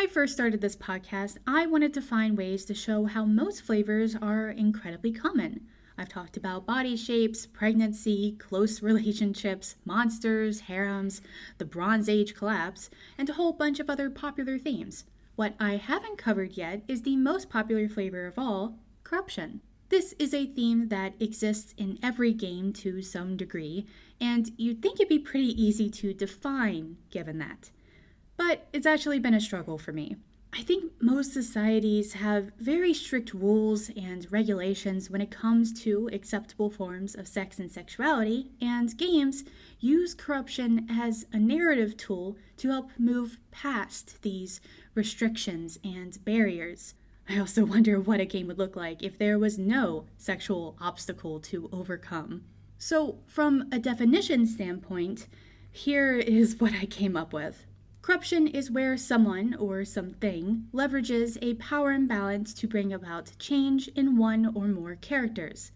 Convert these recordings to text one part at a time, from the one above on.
I first started this podcast, I wanted to find ways to show how most flavors are incredibly common. I've talked about body shapes, pregnancy, close relationships, monsters, harems, the Bronze Age collapse, and a whole bunch of other popular themes. What I haven't covered yet is the most popular flavor of all, corruption. This is a theme that exists in every game to some degree, and you'd think it'd be pretty easy to define given that. But it's actually been a struggle for me. I think most societies have very strict rules and regulations when it comes to acceptable forms of sex and sexuality, and games use corruption as a narrative tool to help move past these restrictions and barriers. I also wonder what a game would look like if there was no sexual obstacle to overcome. So, from a definition standpoint, here is what I came up with. Corruption is where someone or something leverages a power imbalance to bring about change in one or more characters.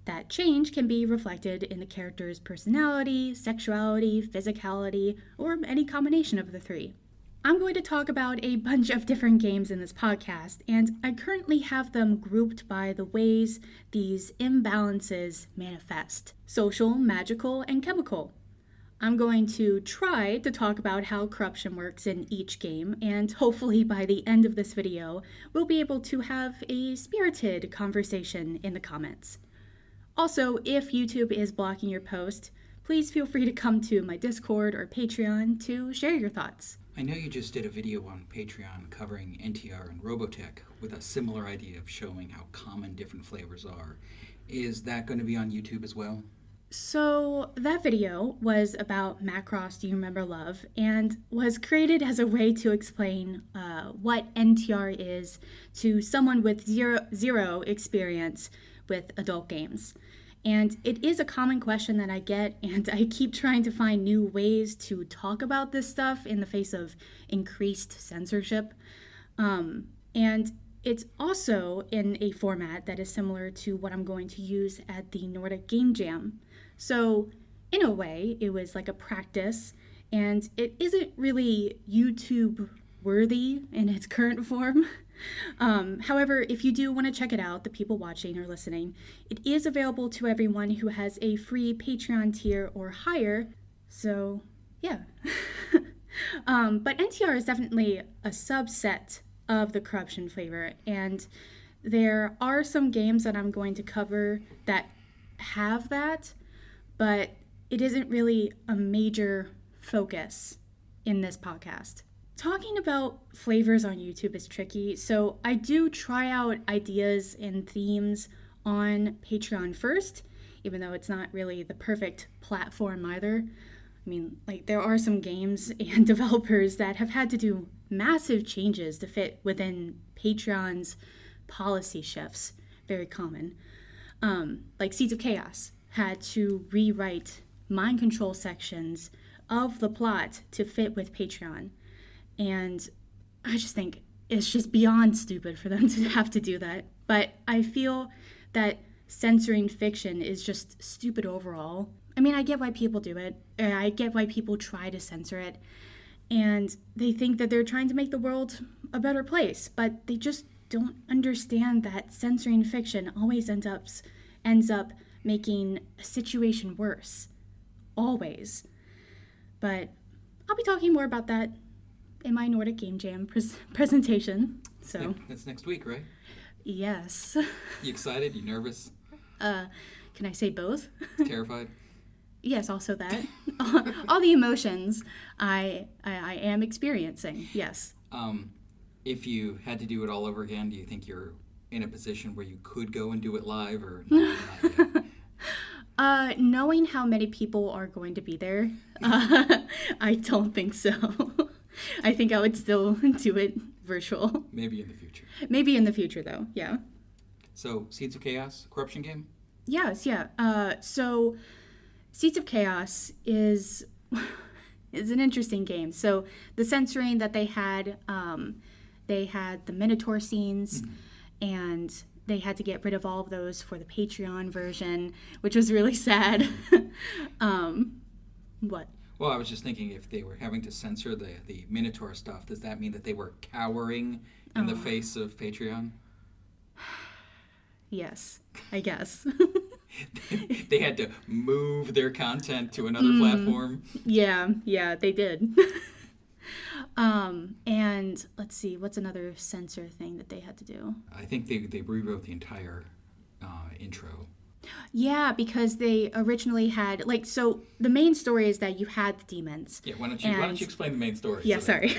That change can be reflected in the character's personality, sexuality, physicality, or any combination of the three. I'm going to talk about a bunch of different games in this podcast, and I currently have them grouped by the ways these imbalances manifest: social, magical, and chemical. I'm going to try to talk about how corruption works in each game, and hopefully by the end of this video, we'll be able to have a spirited conversation in the comments. Also, if YouTube is blocking your post, please feel free to come to my Discord or Patreon to share your thoughts. I know you just did a video on Patreon covering NTR and Robotech with a similar idea of showing how common different flavors are. Is that going to be on YouTube as well? So that video was about Macross Do You Remember Love, and was created as a way to explain what NTR is to someone with zero experience with adult games. And it is a common question that I get, and I keep trying to find new ways to talk about this stuff in the face of increased censorship. And it's also in a format that is similar to what I'm going to use at the Nordic Game Jam. So in a way, it was like a practice, and it isn't really YouTube worthy in its current form. However, if you do want to check it out, the people watching or listening, it is available to everyone who has a free Patreon tier or higher. So yeah. But NTR is definitely a subset of the corruption flavor, and there are some games that I'm going to cover that have that, but it isn't really a major focus in this podcast. Talking about flavors on YouTube is tricky, so I do try out ideas and themes on Patreon first, even though it's not really the perfect platform either. I mean, like, there are some games and developers that have had to do massive changes to fit within Patreon's policy shifts, very common. Like Seeds of Chaos had to rewrite mind control sections of the plot to fit with Patreon. And I just think it's just beyond stupid for them to have to do that. But I feel that censoring fiction is just stupid overall. I mean, I get why people do it. I get why people try to censor it. And they think that they're trying to make the world a better place. But they just don't understand that censoring fiction always ends up making a situation worse. Always. But I'll be talking more about that in my Nordic Game Jam presentation. So That's next week, right? Yes. You excited? You nervous? Can I say both? Terrified? Yes, also that. All the emotions I am experiencing, yes. If you had to do it all over again, do you think you're in a position where you could go and do it live, or not yet? Knowing how many people are going to be there, I don't think so. I think I would still do it virtual. Maybe in the future. Maybe in the future, though, yeah. So, Seeds of Chaos, corruption game? Yes, yeah. So, Seeds of Chaos is an interesting game. So, the censoring that they had the Minotaur scenes, and they had to get rid of all of those for the Patreon version, which was really sad. What? Well, I was just thinking if they were having to censor the Minotaur stuff, does that mean that they were cowering in the face of Patreon? Yes, I guess. They had to move their content to another platform. Yeah, they did. And let's see, what's another censor thing that they had to do? I think they rewrote the entire intro. Yeah, because they originally had so the main story is that you had the demons. Yeah, why don't you explain the main story? Yeah, sorry.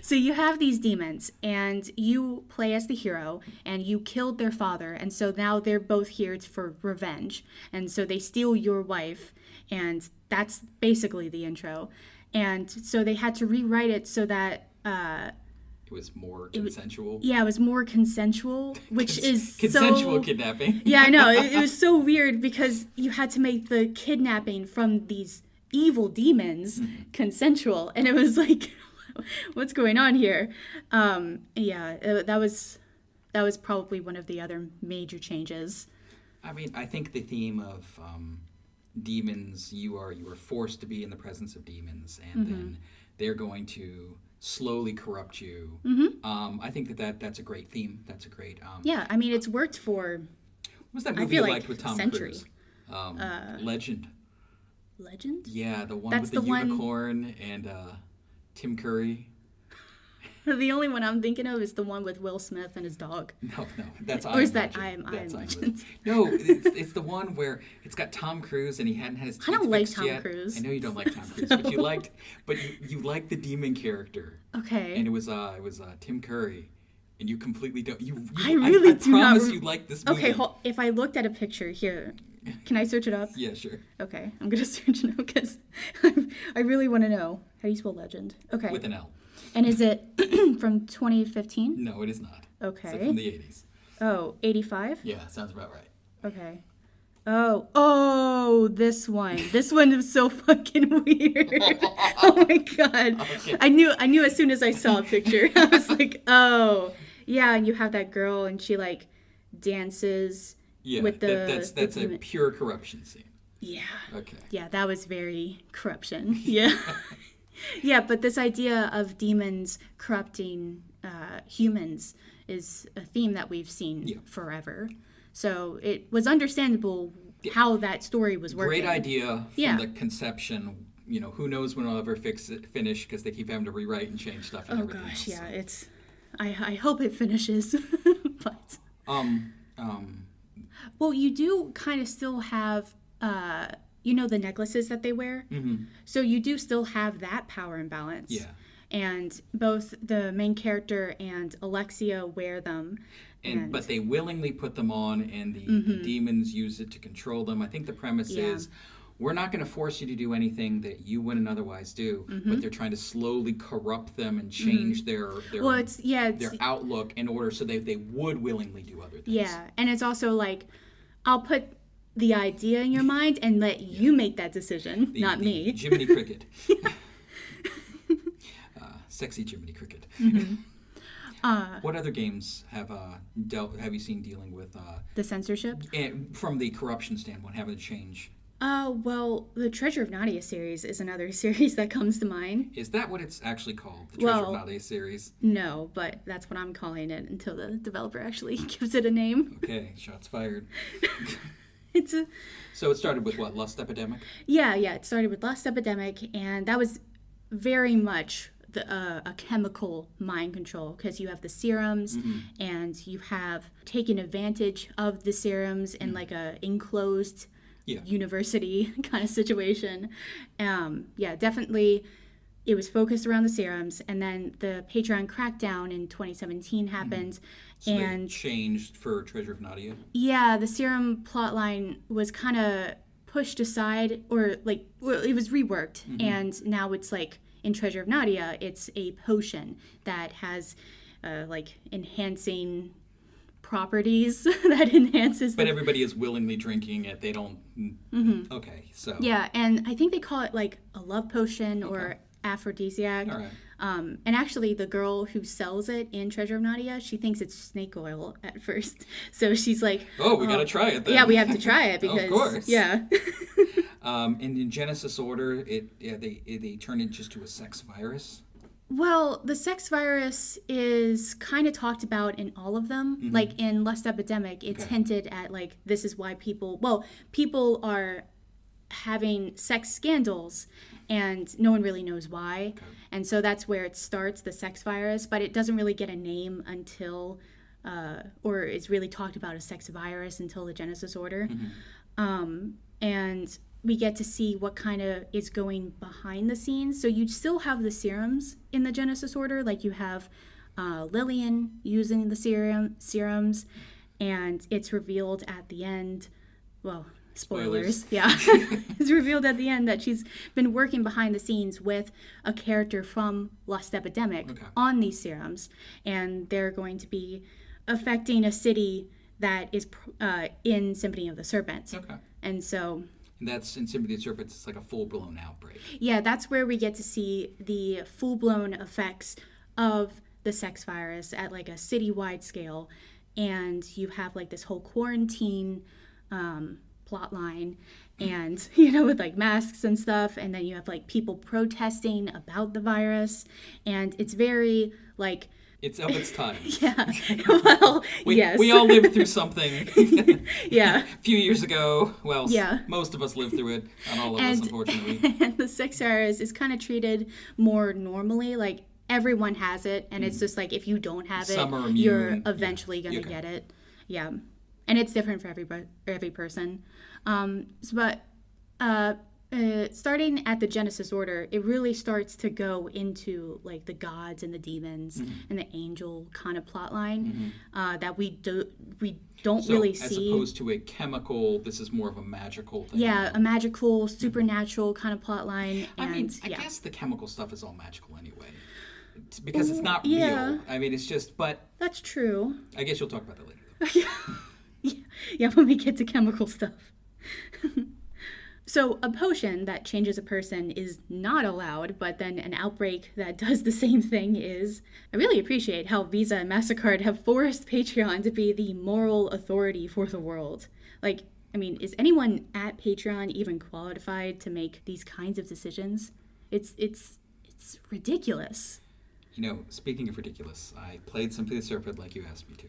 So you have these demons, and you play as the hero, and you killed their father, and so now they're both here for revenge, and so they steal your wife, and that's basically the intro. And so they had to rewrite it so that it was more consensual. It was more consensual, which is consensual kidnapping. Yeah, I know. It was so weird because you had to make the kidnapping from these evil demons consensual, and it was like, what's going on here? That was probably one of the other major changes. I mean, I think the theme of demons, you are forced to be in the presence of demons, and then they're going to slowly corrupt you. I think that's a great theme. That's a great yeah, I mean, it's worked for what was that movie you liked with Tom Cruise? Legend. Yeah, the one with the unicorn and Tim Curry. The only one I'm thinking of is the one with Will Smith and his dog. No, that's or is that I Am Legend? No, it's the one where it's got Tom Cruise and he hadn't had his teeth I don't like fixed Tom yet. Cruise. I know you don't like Tom Cruise, but you liked the demon character. Okay. And it was Tim Curry, and you completely don't. I really do not. I promise you like this movie. Okay, if I looked at a picture here, can I search it up? Yeah, sure. Okay, I'm gonna search it up because I really want to know. How do you spell legend? Okay. With an L. And is it from 2015? No, it is not. Okay. It's from the 80s. Oh, 85? Yeah, sounds about right. Okay. Oh, this one. This one is so fucking weird. Oh my god. Okay. I knew as soon as I saw a picture. I was like, oh. Yeah, and you have that girl and she dances with the that's a pure corruption scene. Yeah. Okay. Yeah, that was very corruption. Yeah. Yeah, but this idea of demons corrupting humans is a theme that we've seen forever. So it was understandable how that story was working. Great idea from the conception. Who knows when I'll ever finish because they keep having to rewrite and change stuff and everything. Oh gosh, yeah, it's. I hope it finishes, but. Well, you do kind of still have. The necklaces that they wear. Mm-hmm. So you do still have that power imbalance. Yeah. And both the main character and Alexia wear them. But they willingly put them on, and the demons use it to control them. I think the premise is, we're not going to force you to do anything that you wouldn't otherwise do, but they're trying to slowly corrupt them and change their outlook in order so they would willingly do other things. Yeah, and it's also I'll put the idea in your mind and let you make that decision, not me. Jiminy Cricket. Sexy Jiminy Cricket. What other games have you seen dealing with the censorship? And from the corruption standpoint, having to change? Well, the Treasure of Nadia series is another series that comes to mind. Is that what it's actually called? The Treasure of Nadia series? No, but that's what I'm calling it until the developer actually gives it a name. Okay, shots fired. So it started with what, Lust Epidemic? Yeah, it started with Lust Epidemic, and that was very much a chemical mind control because you have the serums and you have taken advantage of the serums in a enclosed university kind of situation. Definitely it was focused around the serums, and then the Patreon crackdown in 2017 happened. So they changed for Treasure of Nadia? Yeah, the serum plotline was kind of pushed aside, or it was reworked, and now it's in Treasure of Nadia, it's a potion that has enhancing properties that enhances. But everybody is willingly drinking it. They don't. Okay, so. Yeah, and I think they call it a love potion or aphrodisiac. All right. And actually, the girl who sells it in Treasure of Nadia, she thinks it's snake oil at first. So she's like, "Oh, we gotta try it then." Yeah, we have to try it because, of course. Yeah. In Genesis Order, they turn it just to a sex virus. Well, the sex virus is kind of talked about in all of them. Mm-hmm. Like in Lust Epidemic, it's hinted at like this is why people are having sex scandals and no one really knows why. Okay. And so that's where it starts, the sex virus, but it doesn't really get a name until or it's really talked about as sex virus until the Genesis Order. Mm-hmm. And we get to see what kind of is going behind the scenes. So you still have the serums in the Genesis Order. Like you have Lillian using the serums, and it's revealed at the end. Well, spoilers. Yeah. It's revealed at the end that she's been working behind the scenes with a character from Lust Epidemic on these serums. And they're going to be affecting a city that is in Symphony of the Serpent. Okay. And so... And that's in Symphony of the Serpent, it's like a full-blown outbreak. Yeah, that's where we get to see the full-blown effects of the sex virus at like a citywide scale. And you have like this whole quarantine plot line and, with like masks and stuff. And then you have like people protesting about the virus. And it's very like... It's of its time. Yeah. Well, yes. We all lived through something. Yeah. A few years ago. Well, most of us lived through it. Not all of us, unfortunately. And the sex virus is kind of treated more normally. Like, everyone has it. And it's just like, if you don't have it, you're eventually going to get it. Yeah. And it's different for every person. Starting at the Genesis Order, it really starts to go into like the gods and the demons and the angel kind of plot line that we don't really see. As opposed to a chemical, this is more of a magical thing. Yeah, a magical, supernatural kind of plot line. I guess the chemical stuff is all magical anyway. Because it's not real. I mean, it's just, but... That's true. I guess you'll talk about that later. Yeah, when we get to chemical stuff. So a potion that changes a person is not allowed, but then an outbreak that does the same thing is. I really appreciate how Visa and MasterCard have forced Patreon to be the moral authority for the world. Like, I mean, is anyone at Patreon even qualified to make these kinds of decisions? It's ridiculous. Speaking of ridiculous, I played Symphony of the Serpent like you asked me to.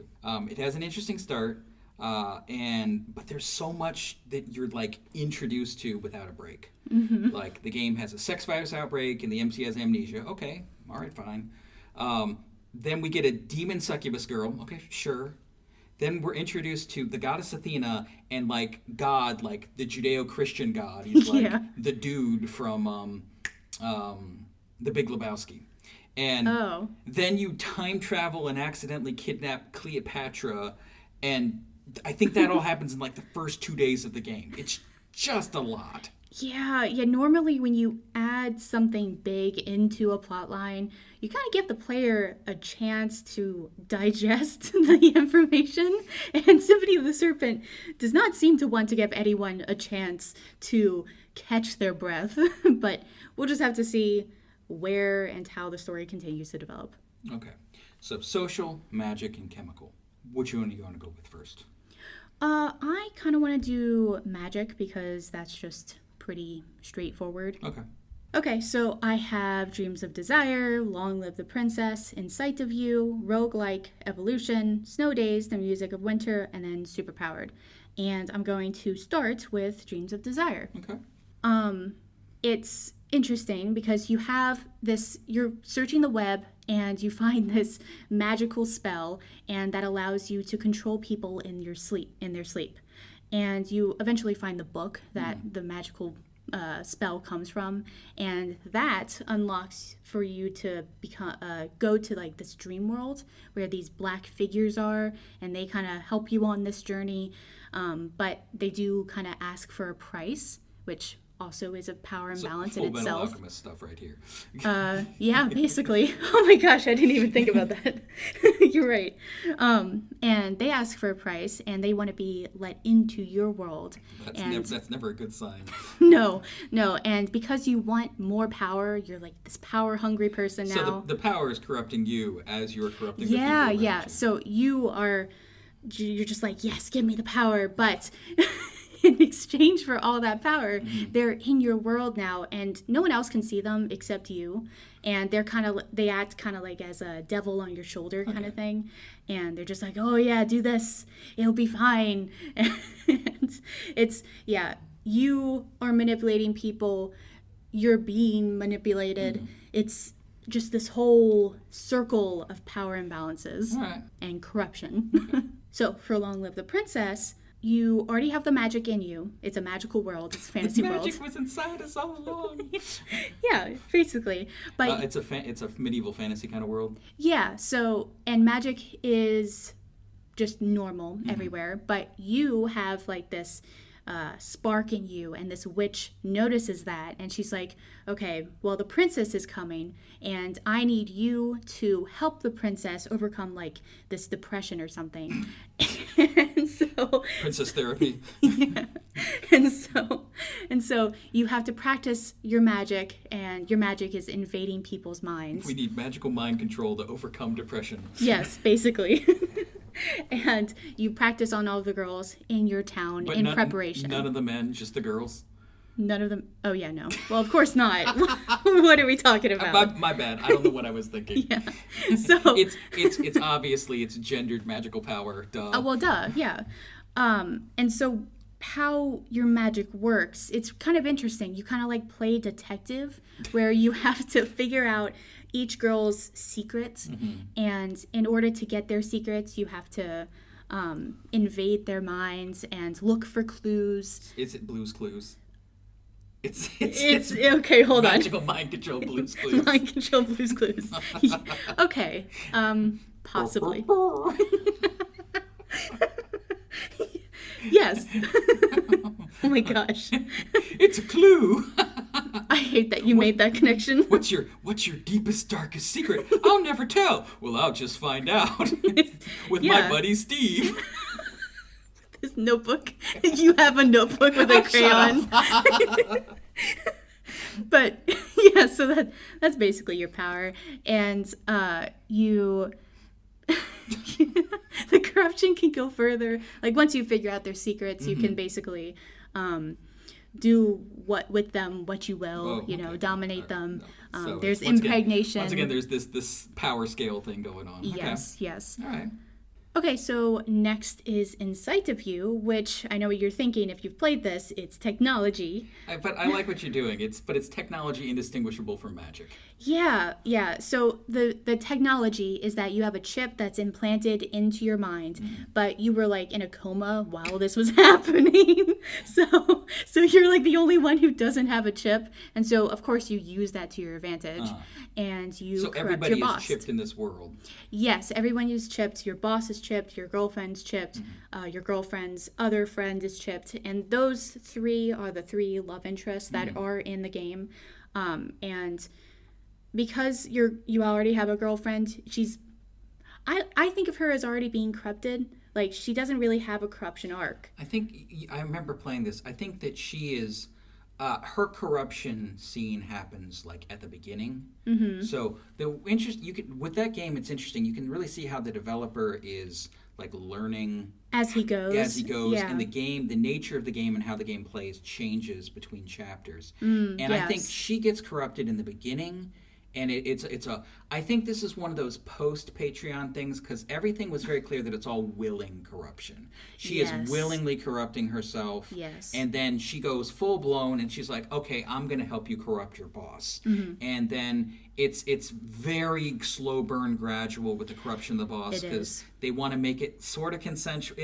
It has an interesting start. But there's so much that you're like introduced to without a break. Mm-hmm. Like the game has a sex virus outbreak and the MC has amnesia. Okay, all right, fine. Then we get a demon succubus girl. Okay, sure. Then we're introduced to the goddess Athena and like God, like the Judeo-Christian God. He's like the dude from The Big Lebowski. And then you time travel and accidentally kidnap Cleopatra, and I think that all happens in like the first 2 days of the game. It's just a lot. Yeah. Normally when you add something big into a plot line, you kind of give the player a chance to digest the information. And Symphony of the Serpent does not seem to want to give anyone a chance to catch their breath. But we'll just have to see where and how the story continues to develop. Okay. So social, magic, and chemical. Which one are you going to go with first? I kind of want to do magic because that's just pretty straightforward. Okay, so I have Dreams of Desire, Long Live the Princess, In Sight of You, Roguelike, Evolution, Snow Days, The Music of Winter, and then Superpowered. And I'm going to start with Dreams of Desire. Okay. It's interesting because you have this, you're searching the web and you find this magical spell, and that allows you to control people in their sleep. And you eventually find the book that the magical spell comes from, and that unlocks for you to go to like this dream world where these black figures are, and they kind of help you on this journey, but they do kind of ask for a price, which also is a power imbalance in itself. Full Alchemist stuff right here. Yeah, basically. Oh my gosh, I didn't even think about that. You're right. And they ask for a price, and they want to be let into your world. That's never a good sign. No. And because you want more power, you're like this power-hungry person now. So the power is corrupting you as you're corrupting the people around you. So you're just like, yes, give me the power, but... in exchange for all that power, they're in your world now, and no one else can see them except you. And they act kind of like as a devil on your shoulder kind of thing. And they're just like, oh yeah, do this, it'll be fine. And you are manipulating people, you're being manipulated. It's just this whole circle of power imbalances and corruption. So for Long Live the Princess, you already have the magic in you. It's a magical world. It's a fantasy world. Magic was inside us all along. Yeah, basically. But it's a medieval fantasy kind of world. Yeah. So, and magic is just normal everywhere. But you have like this spark in you, and this witch notices that, and she's like, okay, well, the princess is coming, and I need you to help the princess overcome like this depression or something. And so princess therapy. Yeah. And so you have to practice your magic, and your magic is invading people's minds. We need magical mind control to overcome depression. Yes, basically. And you practice on all the girls in your town preparation. None of the men, just the girls? None of them. Oh, yeah, no. Well, of course not. What are we talking about? My bad. I don't know what I was thinking. Yeah. So it's obviously it's gendered magical power. Duh. Oh, well, duh. Yeah. And so how your magic works, it's kind of interesting. You kind of like play detective, where you have to figure out each girl's secrets, and in order to get their secrets, you have to invade their minds and look for clues. Is it Blue's Clues? It's okay. Hold on. Magical mind control Blue's Clues. Mind control Blue's Clues. Okay. Possibly. Yes. Oh my gosh. It's a clue. I hate that you made that connection. What's your deepest, darkest secret? I'll never tell. Well, I'll just find out. With my buddy Steve. This notebook. You have a notebook with a crayon. But yeah, so that's basically your power. And you the corruption can go further. Like once you figure out their secrets, you can basically do what you will, dominate them. So there's impregnation. Once again, there's this power scale thing going on. Yes, okay. Yes. All right. Okay, so next is Insight of You, which I know what you're thinking if you've played this. It's technology. But I like what you're doing. It's technology indistinguishable from magic. Yeah. So the technology is that you have a chip that's implanted into your mind, but you were like in a coma while this was happening. So you're like the only one who doesn't have a chip, and so of course you use that to your advantage, and you corrupt your boss. So everybody is chipped in this world. Yes, everyone is chipped. Your boss is chipped. Your girlfriend's chipped. Your girlfriend's other friend is chipped, and those three are the three love interests that are in the game, and because you already have a girlfriend, I think of her as already being corrupted. Like, she doesn't really have a corruption arc. I remember playing this. I think that she is, her corruption scene happens like at the beginning. So with that game, it's interesting. You can really see how the developer is like learning as he goes. Yeah. And the game, the nature of the game and how the game plays changes between chapters. Yes. I think she gets corrupted in the beginning. And I think this is one of those post-Patreon things, because everything was very clear that it's all willing corruption. She is willingly corrupting herself. Yes. And then she goes full-blown, and she's like, okay, I'm going to help you corrupt your boss. And then it's very slow burn gradual with the corruption of the boss, because they want to make it sort of consensual.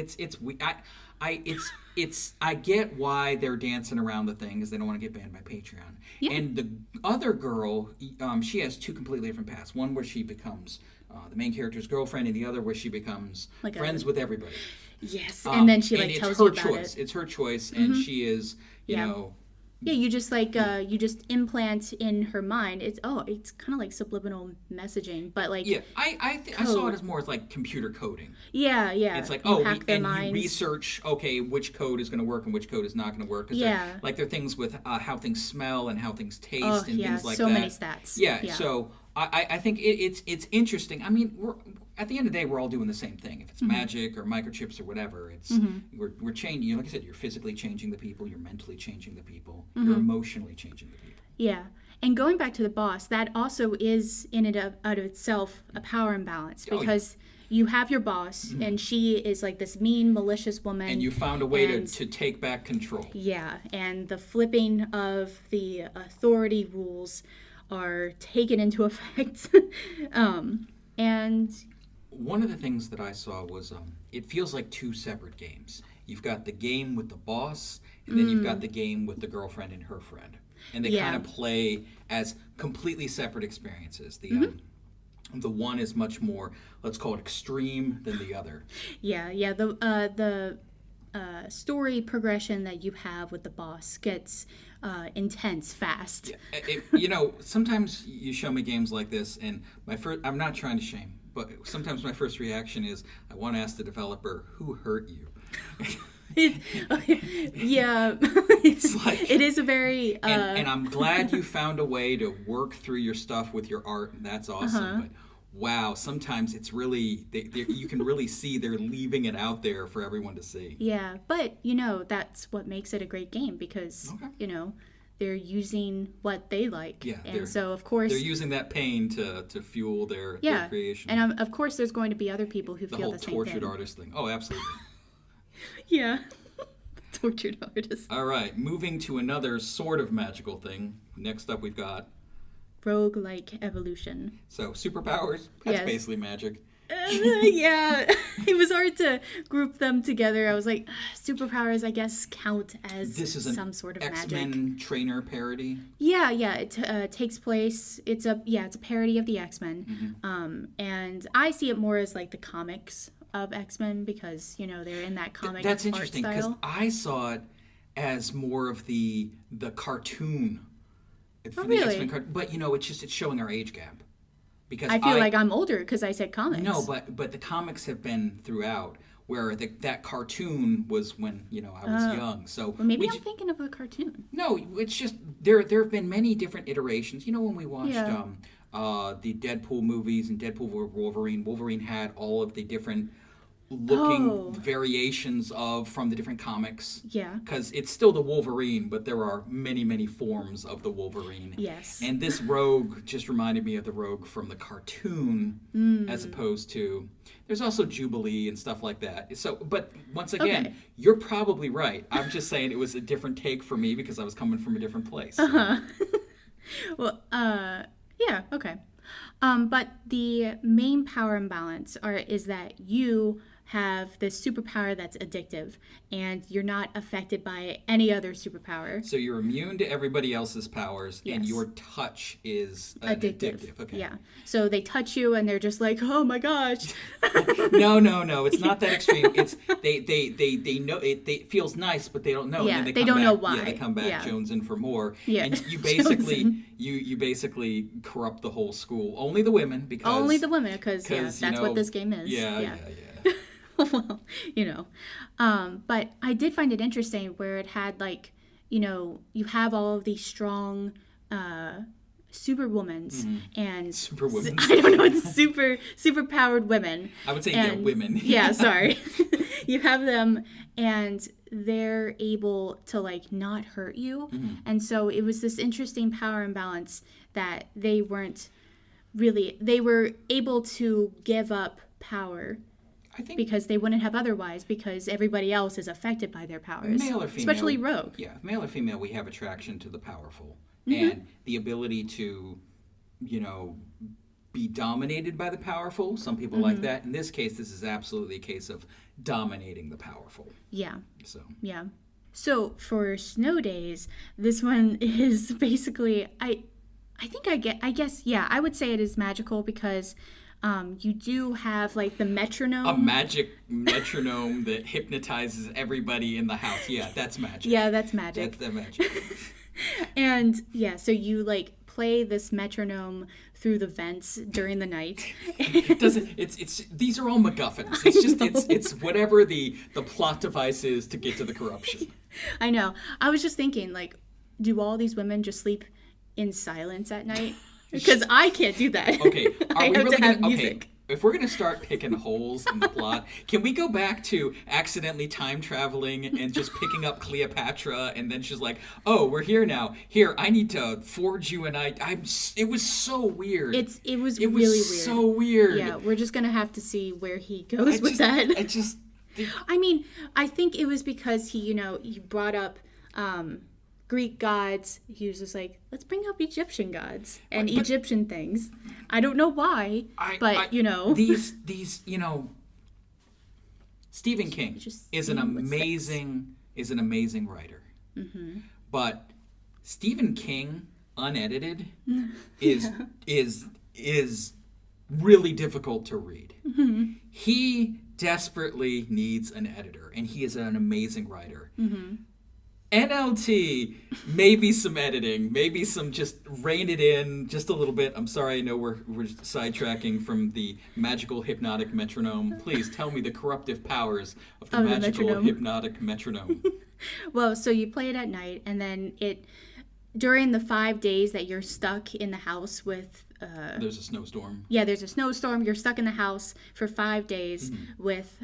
I get why they're dancing around the thing, because they don't want to get banned by Patreon. Yeah. And the other girl, she has two completely different paths. One where she becomes the main character's girlfriend, and the other where she becomes like friends with everybody. Yes, and then she tells you about choice. It's her choice, and she is, you know. Yeah, you just you just implant in her mind. It's kind of like subliminal messaging, but like I saw it as more as like computer coding. Yeah. It's like you research which code is going to work and which code is not going to work. There are things with how things smell and how things taste and things like that. So many stats. Yeah. So I think it's interesting. I mean, at the end of the day, we're all doing the same thing. If it's magic or microchips or whatever, it's we're changing. Like I said, you're physically changing the people, you're mentally changing the people, you're emotionally changing the people. Yeah. And going back to the boss, that also is in and out of itself a power imbalance, because you have your boss, and she is like this mean, malicious woman. And you found a way to take back control. Yeah, and the flipping of the authority rules are taken into effect. And one of the things that I saw was it feels like two separate games. You've got the game with the boss, and then you've got the game with the girlfriend and her friend. And they kind of play as completely separate experiences. The one is much more, let's call it extreme, than the other. Yeah. The story progression that you have with the boss gets intense fast. Yeah. Sometimes you show me games like this, and I'm not trying to shame, but sometimes my first reaction is, I want to ask the developer, who hurt you? Yeah, It's like, it is a very and I'm glad you found a way to work through your stuff with your art. That's awesome. But wow, sometimes it's really you can really see they're leaving it out there for everyone to see. Yeah, but that's what makes it a great game, because they're using what they like. Yeah, and so of course they're using that pain to fuel their creation. And of course there's going to be other people who feel the same thing. The whole tortured artist thing. Oh, absolutely. Yeah. Tortured artist. All right, moving to another sort of magical thing. Next up, we've got roguelike evolution. So, superpowers, that's basically magic. Yeah, it was hard to group them together. I was like, superpowers, I guess, count as some sort of X-Men magic. trainer parody. Yeah, it takes place. It's a parody of the X-Men, and I see it more as like the comics of X-Men, because they're in that comic. That's interesting, because I saw it as more of the cartoon. Oh, really? X-Men but it's showing our age gap. Because I feel like I'm older because I said comics. No, but the comics have been throughout, where that cartoon was when I was young. So well, maybe I'm thinking of a cartoon. No, it's just there have been many different iterations. When we watched the Deadpool movies and Deadpool Wolverine had all of the different looking variations from the different comics. Yeah. Because it's still the Wolverine, but there are many, many forms of the Wolverine. Yes. And this rogue just reminded me of the rogue from the cartoon, as opposed to, there's also Jubilee and stuff like that. So, but once again, you're probably right. I'm just saying it was a different take for me because I was coming from a different place. Well, yeah, okay. But the main power imbalance is that you have this superpower that's addictive, and you're not affected by any other superpower. So you're immune to everybody else's powers, and your touch is addictive. Okay. Yeah. So they touch you, and they're just like, "Oh my gosh!" No. It's not that extreme. It's they know it feels nice, but they don't know. Yeah. And then they don't know why. Yeah, they come back jonesing for more. Yeah. And you basically you basically corrupt the whole school. Only the women, because that's what this game is. Yeah. Well, but I did find it interesting where it had you have all of these strong superwomans and superwomen. I don't know, it's super powered women. I would say women. Yeah, sorry. You have them, and they're able to not hurt you, and so it was this interesting power imbalance that they were able to give up power. I think because they wouldn't have otherwise, because everybody else is affected by their powers. Male or female. Especially Rogue. Yeah, male or female, we have attraction to the powerful. And the ability to, be dominated by the powerful. Some people like that. In this case, this is absolutely a case of dominating the powerful. Yeah. So for Snow Days, this one is basically, I would say it is magical because you do have the metronome. A magic metronome that hypnotizes everybody in the house. Yeah, that's magic. Yeah, that's magic. That's the magic. And so you play this metronome through the vents during the night. It's these are all MacGuffins. It's just it's whatever the plot device is to get to the corruption. I know. I was just thinking, do all these women just sleep in silence at night? Because I can't do that. Okay, I have to have music. if we're gonna start picking holes in the plot, can we go back to accidentally time traveling and just picking up Cleopatra, and then she's like, "Oh, we're here now. Here, I need to forge you." And it was so weird. It was really weird. So weird. Yeah, we're just gonna have to see where he goes with that. I mean, I think it was because he brought up Greek gods. He was just like, let's bring up Egyptian gods and Egyptian things. I don't know why, but these Stephen King is an amazing writer. Mm-hmm. But Stephen King unedited is really difficult to read. Mm-hmm. He desperately needs an editor, and he is an amazing writer. Mm-hmm. NLT, maybe some editing, maybe some just rein it in just a little bit. I'm sorry, I know we're sidetracking from the magical hypnotic metronome. Please tell me the corruptive powers of the magical hypnotic metronome. Well, so you play it at night, and then during the 5 days that you're stuck in the house with... there's a snowstorm. Yeah, there's a snowstorm. You're stuck in the house for 5 days with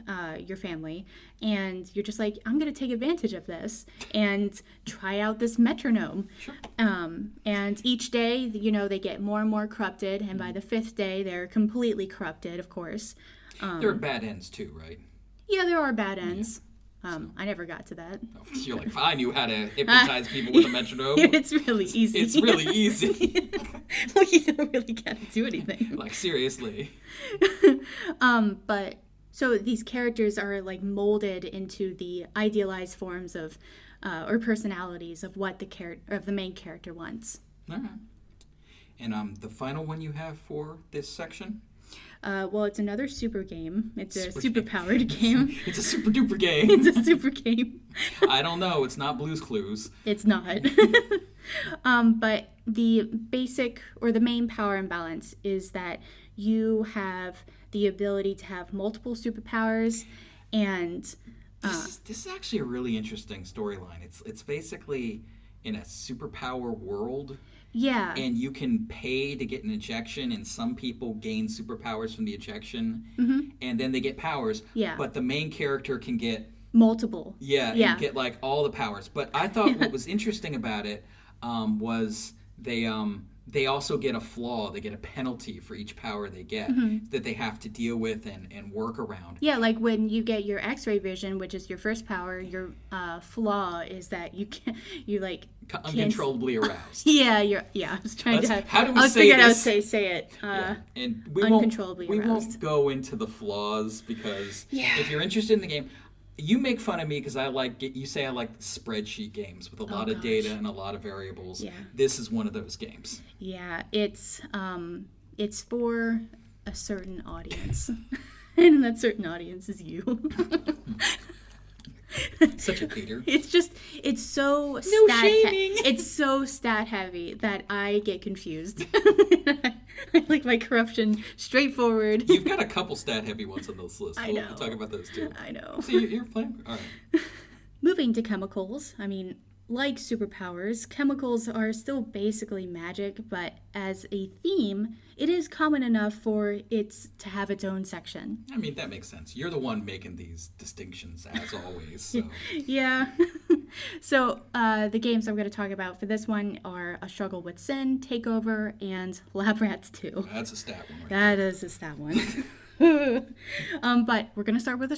your family. And you're just like, I'm going to take advantage of this and try out this metronome. Sure. And each day, they get more and more corrupted. And by the 5th day, they're completely corrupted, of course. There are bad ends too, right? Yeah, there are bad ends. Yeah. I never got to that. You're like, I knew how to hypnotize people with a metronome. It's really easy. It's really easy. Well, you don't really get to do anything. Like, seriously. But, so these characters are, like, molded into the idealized forms of, or personalities of what the main character wants. All right. And the final one you have for this section? Well, it's another super game. It's a Superpowered game. It's a super duper game. It's a super game. I don't know. It's not Blue's Clues. It's not. But the basic or the main power imbalance is that you have the ability to have multiple superpowers, and this is actually a really interesting storyline. It's basically in a superpower world. Yeah. And you can pay to get an ejection, and some people gain superpowers from the ejection, and then they get powers. Yeah. But the main character can get... multiple. Yeah, and get, like, all the powers. But I thought what was interesting about it was they also get a flaw. They get a penalty for each power they get that they have to deal with and work around. Yeah, like when you get your X-ray vision, which is your first power, your flaw is that you uncontrollably aroused. I was trying to. How do we say this? I was say it. And uncontrollably aroused. We won't aroused. go into the flaws because if you're interested in the game. You make fun of me because you say I like spreadsheet games with a lot of data and a lot of variables. Yeah. This is one of those games. Yeah, it's for a certain audience. And that certain audience is you. Such a Peter. It's so it's so stat heavy that I get confused. I like my corruption straightforward. You've got a couple stat heavy ones on this list. I know. We'll talk about those too. I know. So you're playing. All right. Moving to chemicals. I mean, like superpowers, chemicals are still basically magic, but as a theme, it is common enough for it to have its own section. I mean, that makes sense. You're the one making these distinctions, as always. So. Yeah. So the games I'm going to talk about for this one are A Struggle with Sin, Takeover, and Lab Rats 2. That's a stat one. That is a stat one. But we're going to start with A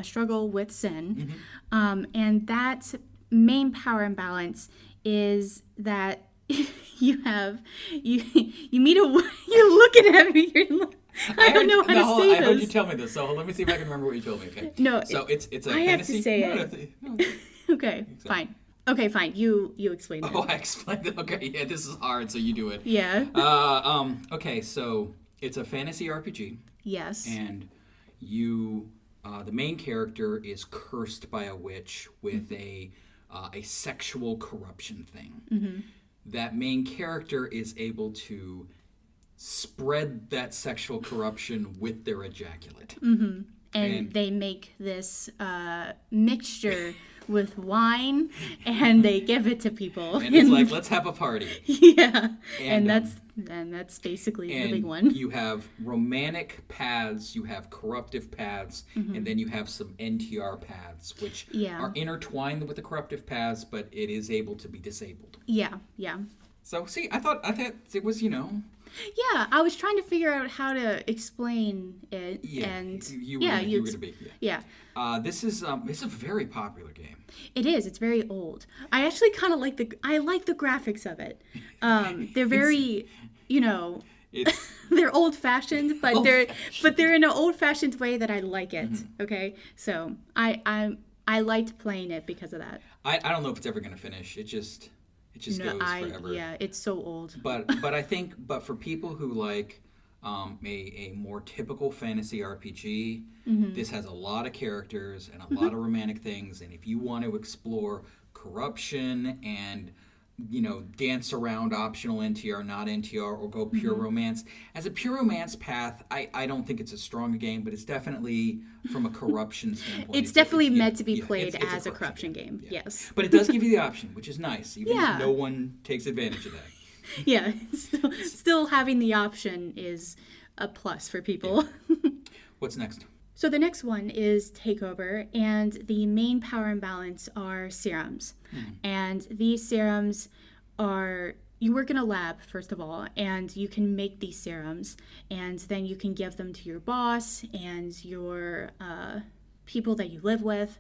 Struggle with Sin. And that main power imbalance is that you meet you're looking at me. I don't know how to say this. I heard you tell me this, so let me see if I can remember what you told me. Okay. No. So it's a I fantasy. have to say it. No. Okay. Fine. Okay. Fine. You explain it. Oh, I explained it. Okay. Yeah. This is hard, so you do it. Yeah. Okay. So it's a fantasy RPG. Yes. And you, the main character is cursed by a witch with a sexual corruption thing. That main character is able to spread that sexual corruption with their ejaculate. And they make this mixture with wine, and they give it to people. And it's like, let's have a party. Yeah, and that's basically the big one. You have romantic paths, you have corruptive paths, and then you have some NTR paths, which are intertwined with the corruptive paths, but it is able to be disabled. Yeah. So, see, I thought it was, Yeah, I was trying to figure out how to explain it, and you were going to be. Yeah. This is it's a very popular game. It is. It's very old. I actually kind of like the graphics of it. They're very, they're old fashioned, but they're in an old fashioned way that I like it. Okay, so I liked playing it because of that. I don't know if it's ever going to finish. It just goes forever. Yeah, it's so old. But I think for people who like a more typical fantasy RPG, this has a lot of characters and a lot of romantic things. And if you want to explore corruption and dance around optional NTR, not NTR, or go pure romance. As a pure romance path, I don't think it's as strong a game, but it's definitely from a corruption standpoint. It's definitely meant to be played as a corruption game. Yeah. Yes. But it does give you the option, which is nice, even if no one takes advantage of that. Yeah, still having the option is a plus for people. Yeah. What's next? So the next one is Takeover, and the main power imbalance are serums. And these serums are, you work in a lab, first of all, and you can make these serums, and then you can give them to your boss and your people that you live with,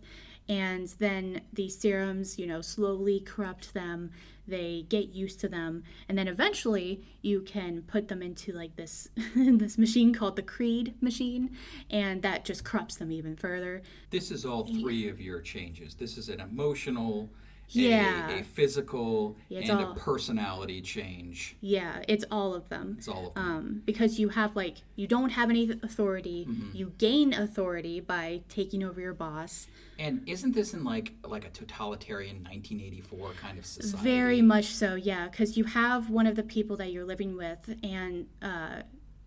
and then these serums, slowly corrupt them. They get used to them, and then eventually you can put them into like this this machine called the Creed machine, and that just corrupts them even further. This is all three of your changes. This is an emotional, a physical, and a personality change. Yeah, it's all of them. It's all of them. Because you have you don't have any authority. You gain authority by taking over your boss. And isn't this in like a totalitarian 1984 kind of society? Very much so, yeah. Because you have one of the people that you're living with, and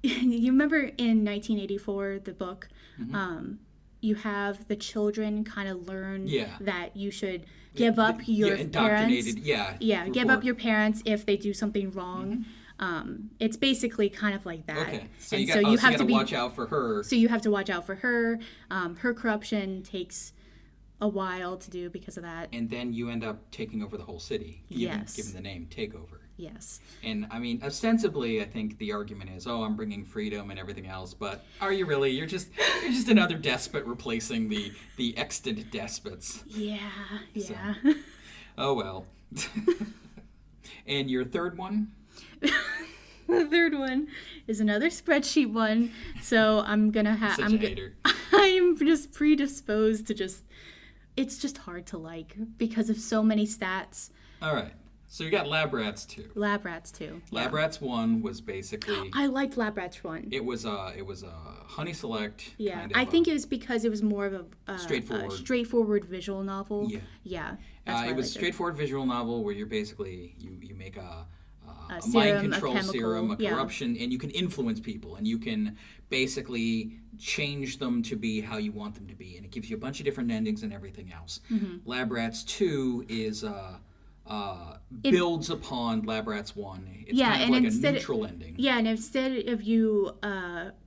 you remember in 1984, the book, you have the children kind of learn that you should give up your parents. Give up your parents if they do something wrong. It's basically kind of like that. Okay, so you have to watch out for her. So you have to watch out for her. Her corruption takes a while to do because of that. And then you end up taking over the whole city. Given the name Takeover. Yes. And I mean, ostensibly, I think the argument is, I'm bringing freedom and everything else. But are you really? You're just another despot replacing the extant despots. Yeah. So, oh well. And your third one? The third one is another spreadsheet one. So I'm gonna have. I'm a hater. I'm just predisposed to it's just hard to like because of so many stats. All right. So you got Lab Rats 2. Lab Rats 2. Lab Rats 1 was basically... I liked Lab Rats 1. It was a Honey Select kind of... I think it was because it was more of a straightforward visual novel. Yeah. It was a straightforward visual novel where you're basically... You make a serum, mind control a serum, a corruption, and you can influence people, and you can basically change them to be how you want them to be, and it gives you a bunch of different endings and everything else. Lab Rats 2 is builds upon Lab Rats 1. It's kind of like a neutral ending. Yeah, and instead of you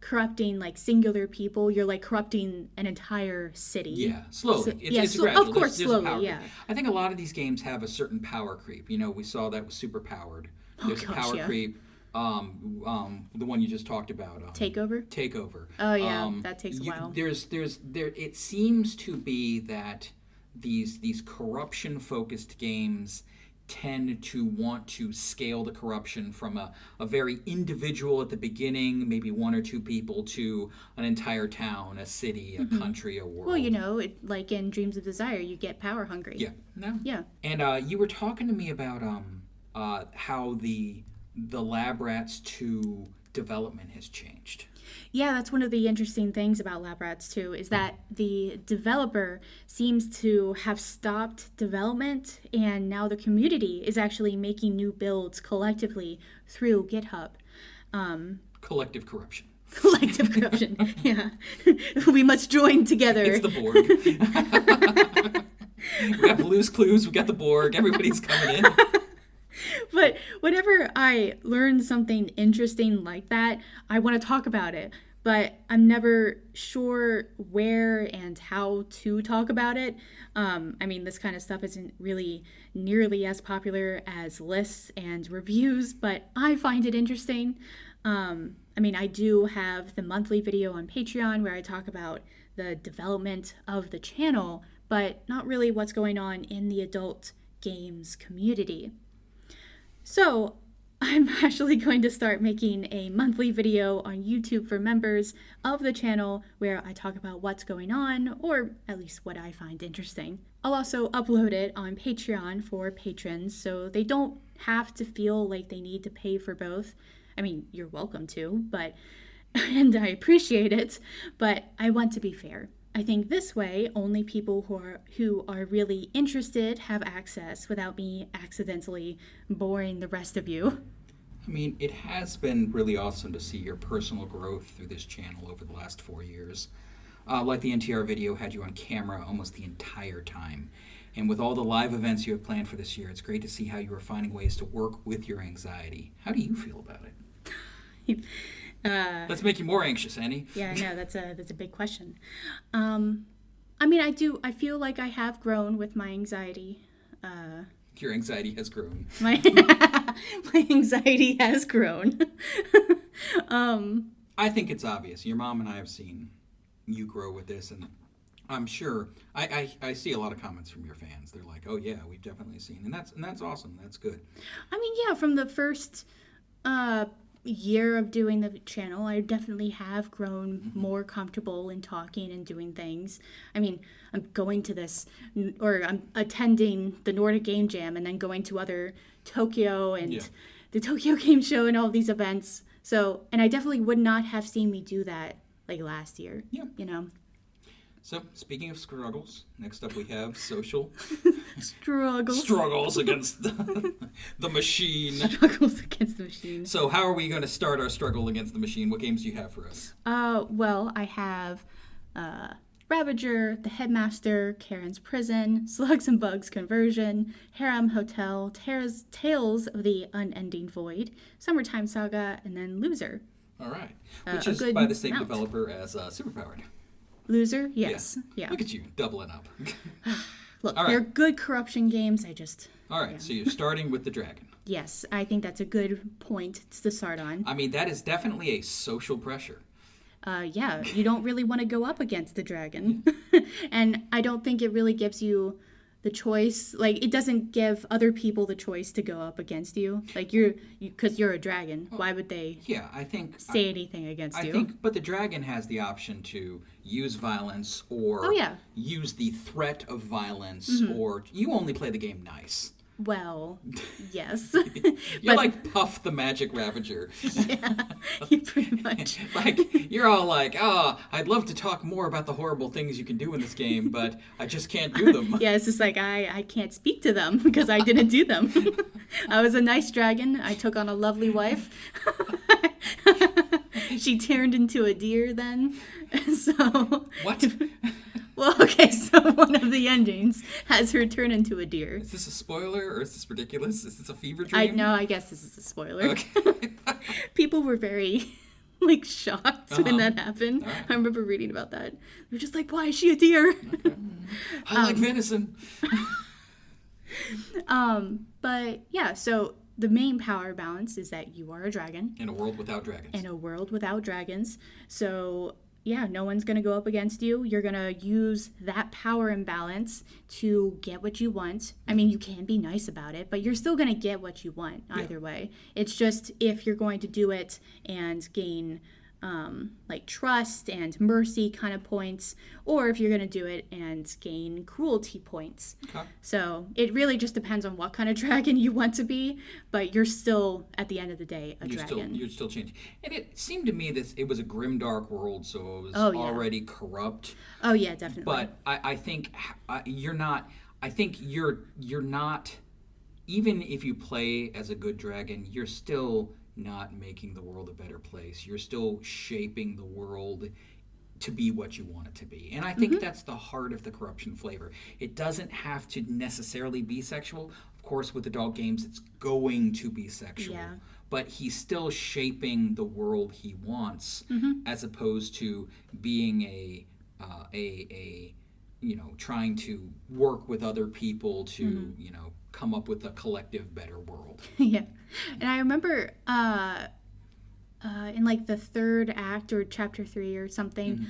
corrupting singular people, you're corrupting an entire city. Yeah, slowly. It's gradual. Of course, there's slowly, yeah. I think a lot of these games have a certain power creep. We saw that with Superpowered. There's a power creep. The one you just talked about. Takeover. Oh yeah, that takes a while. It seems to be that these corruption focused games tend to want to scale the corruption from a very individual at the beginning, maybe one or two people, to an entire town, a city, a country, a world. Well, like in Dreams of Desire, you get power hungry. Yeah. No. Yeah. And you were talking to me about how the Lab Rats 2 development has changed. Yeah, that's one of the interesting things about Lab Rats 2 is that the developer seems to have stopped development, and now the community is actually making new builds collectively through GitHub. Collective corruption. Collective corruption, yeah. We must join together. It's the Borg. We got Blue's Clues, we got the Borg, everybody's coming in. But whenever I learn something interesting like that, I want to talk about it. But I'm never sure where and how to talk about it. I mean, this kind of stuff isn't really nearly as popular as lists and reviews, but I find it interesting. I mean, I do have the monthly video on Patreon where I talk about the development of the channel, but not really what's going on in the adult games community. So I'm actually going to start making a monthly video on YouTube for members of the channel where I talk about what's going on, or at least what I find interesting. I'll also upload it on Patreon for patrons so they don't have to feel like they need to pay for both. I mean, you're welcome to, and I appreciate it, but I want to be fair. I think this way, only people who are really interested have access without me accidentally boring the rest of you. I mean, it has been really awesome to see your personal growth through this channel over the last 4 years. Like the NTR video had you on camera almost the entire time. And with all the live events you have planned for this year, it's great to see how you are finding ways to work with your anxiety. How do you feel about it? Let's make you more anxious, Annie. Yeah, I know, that's a big question. I mean, I feel like I have grown with my anxiety. Your anxiety has grown. My anxiety has grown. I think it's obvious. Your mom and I have seen you grow with this, and I'm sure I see a lot of comments from your fans. They're like, "Oh yeah, we've definitely seen," and that's awesome. That's good. I mean, yeah, from the first year of doing the channel, I definitely have grown more comfortable in talking and doing things. I mean, I'm attending the Nordic Game Jam and then going to other Tokyo and the Tokyo Game Show and all these events. So, and I definitely would not have seen me do that like last year. Yeah. You know. So, speaking of struggles, next up we have social struggles against the machine. Struggles against the machine. So, how are we going to start our struggle against the machine? What games do you have for us? Well, I have Ravager, the Headmaster, Karryn's Prison, Slugs and Bugs Conversion, Harem Hotel, Tales of the Unending Void, Summertime Saga, and then Loser. All right. Which is by the same developer as Superpowered. Loser? Yes. Yeah. Look at you, doubling up. Look, they're good corruption games. All right, so you're starting with the dragon. Yes, I think that's a good point to start on. I mean, that is definitely a social pressure. Yeah, you don't really want to go up against the dragon. And I don't think it really gives you the choice. Like, it doesn't give other people the choice to go up against you. Like, because you're a dragon. Well, why would they say anything against you? But the dragon has the option to use violence or use the threat of violence, or you only play the game nice. Well, yes. You're like Puff the Magic Ravager. Yeah, pretty much. Like, you're all like, I'd love to talk more about the horrible things you can do in this game, but I just can't do them. Yeah, it's just like, I can't speak to them because I didn't do them. I was a nice dragon. I took on a lovely wife. She turned into a deer then. So... What? Well, okay, so one of the endings has her turn into a deer. Is this a spoiler, or is this ridiculous? Is this a fever dream? I guess this is a spoiler. Okay. People were very, shocked when that happened. Right. I remember reading about that. They're just like, why is she a deer? Okay. I like venison. But, yeah, so the main power balance is that you are a dragon. In a world without dragons. In a world without dragons. So... yeah, no one's going to go up against you. You're going to use that power imbalance to get what you want. I mean, you can be nice about it, but you're still going to get what you want either way. It's just if you're going to do it and gain trust and mercy kind of points, or if you're going to do it and gain cruelty points. Okay. So it really just depends on what kind of dragon you want to be, but you're still, at the end of the day, a dragon. You're still changing. And it seemed to me that it was a grimdark world, so it was already corrupt. Oh, yeah, definitely. But I think you're not... I think you're not... Even if you play as a good dragon, you're still... not making the world a better place. You're still shaping the world to be what you want it to be. And I think that's the heart of the corruption flavor. It doesn't have to necessarily be sexual. Of course, with adult games, it's going to be sexual. Yeah. But he's still shaping the world he wants, as opposed to being a trying to work with other people to come up with a collective better world. Yeah. And I remember in like the third act or chapter 3 or something,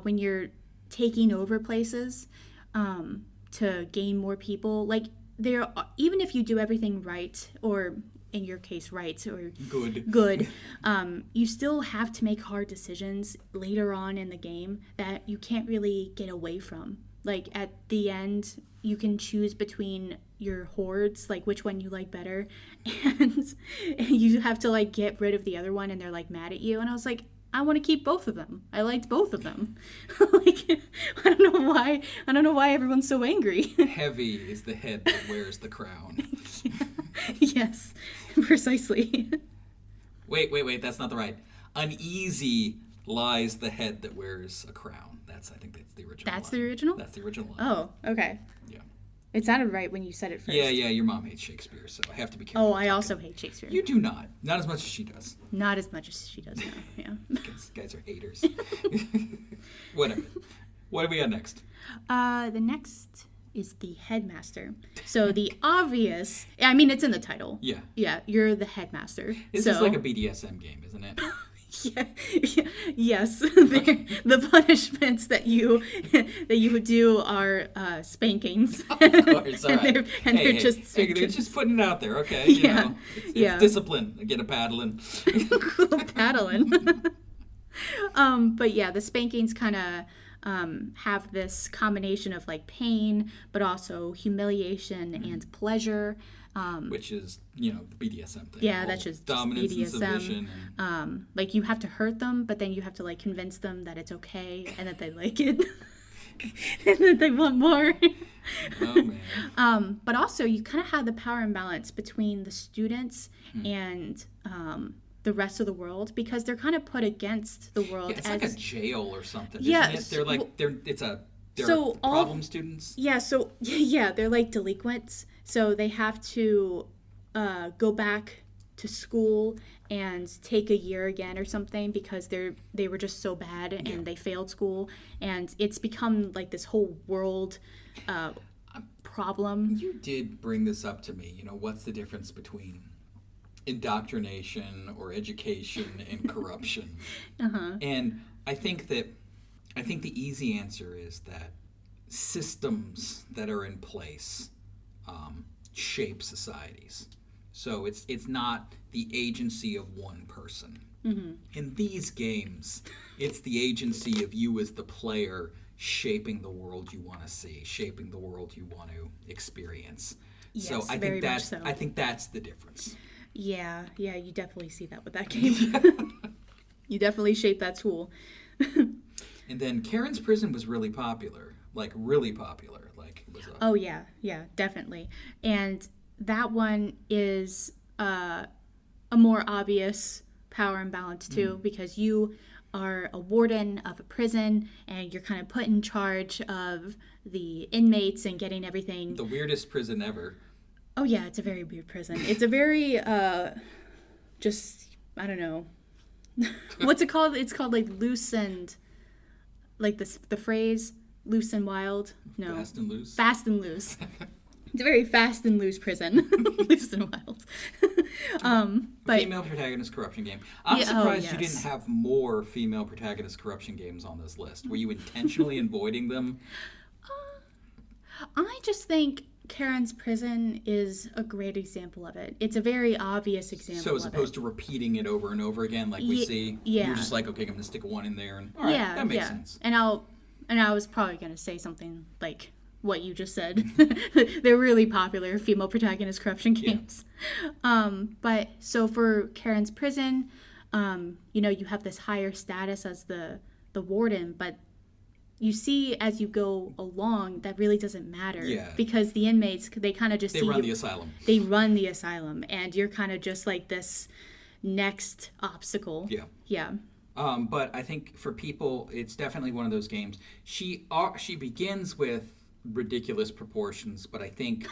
when you're taking over places to gain more people, like even if you do everything right, or in your case right or good, you still have to make hard decisions later on in the game that you can't really get away from. Like at the end, you can choose between your hordes, like which one you like better, and you have to like get rid of the other one, and they're like mad at you. And I was like, I want to keep both of them. I liked both of them. Like, I don't know why everyone's so angry. Heavy is the head that wears the crown. Yes, precisely. Wait, that's not the right. Uneasy lies the head that wears a crown. I think that's the original. That's line. the original? That's the original line. Oh, okay. Yeah. It sounded right when you said it first. Yeah, your mom hates Shakespeare, so I have to be careful. Oh, I also hate Shakespeare. You do not. Not as much as she does. Not as much as she does now, yeah. Guys are haters. Whatever. What do we got next? The next is the Headmaster. So the obvious, I mean, it's in the title. Yeah. Yeah, you're the Headmaster. This is like a BDSM game, isn't it? Yeah, yes. The punishments that you would do are spankings. Of course, all right. They're just spankings. They're just putting it out there, okay? Yeah, it's discipline. Get a paddling. Paddling. But yeah, the spankings kind of have this combination of like pain, but also humiliation and pleasure. Which is, the BDSM thing. Yeah, that's just dominance BDSM. and submission. Like you have to hurt them, but then you have to like convince them that it's okay and that they like it, and that they want more. Oh man. But also you kind of have the power imbalance between the students and the rest of the world, because they're kind of put against the world. Yeah, it's like a jail or something. Yeah, isn't it? They're so problem students. Yeah, so they're like delinquents. So they have to go back to school and take a year again or something, because they were just so bad and they failed school, and it's become like this whole world problem. You did bring this up to me. What's the difference between indoctrination or education and corruption? And I think the easy answer is that systems that are in place shape societies. So it's not the agency of one person. In these games, it's the agency of you as the player shaping the world you want to see, shaping the world you want to experience. Yes, so I think that's the difference. Yeah, you definitely see that with that game. You definitely shape that tool. And then Karryn's Prison was really popular. Like, really popular. Oh, yeah, definitely. And that one is a more obvious power imbalance, too, because you are a warden of a prison, and you're kind of put in charge of the inmates and getting everything. The weirdest prison ever. Oh, yeah, it's a very weird prison. It's a very, I don't know. What's it called? It's called, like, loose and, like, the phrase... Loose and wild? No. Fast and loose? Fast and loose. It's a very fast and loose prison. Loose and wild. But female protagonist corruption game. I'm surprised you didn't have more female protagonist corruption games on this list. Were you intentionally avoiding them? I just think Karryn's Prison is a great example of it. It's a very obvious example. So as opposed to repeating it over and over again like we see, you're just like, okay, I'm going to stick one in there. And all right, that makes sense. And I was probably going to say something like what you just said. They're really popular female protagonist corruption games. But so for Karryn's Prison, you have this higher status as the warden, but you see as you go along that really doesn't matter. Yeah. Because the inmates, they kind of just run the asylum. They run the asylum, and you're kind of just like this next obstacle. Yeah. Yeah. But I think for people, it's definitely one of those games. She begins with ridiculous proportions, but I think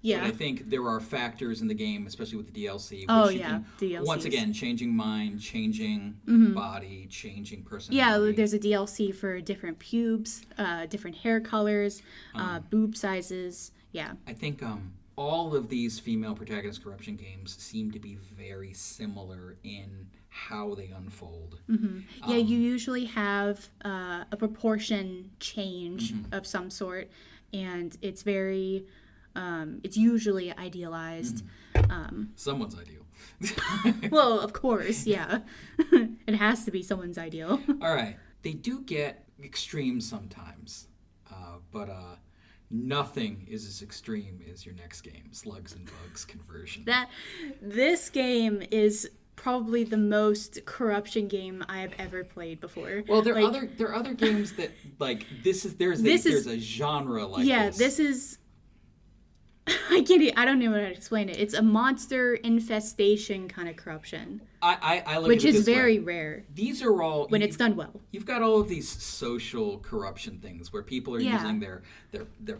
Yeah. But I think there are factors in the game, especially with the DLC, Oh, which you yeah, can, DLCs. once again, changing mind, changing body, changing Yeah, personality. there's a DLC for different pubes, different hair colors, boob sizes. Yeah. I think all of these female protagonist corruption games seem to be very similar in how they unfold. Yeah, you usually have a proportion change of some sort, and it's very, it's usually idealized. Someone's ideal. Well, of course, yeah. It has to be someone's ideal. All right. They do get extreme sometimes, but nothing is as extreme as your next game, Slugs and Bugs Conversion. This game is probably the most corruption game I have ever played before. Well, there are other games that like there's a genre like this. Yeah, this is. I don't know how to explain it. It's a monster infestation kind of corruption, I look which at it is this very way. rare These are all when it's done well. You've got all of these social corruption things where people are Yeah. using their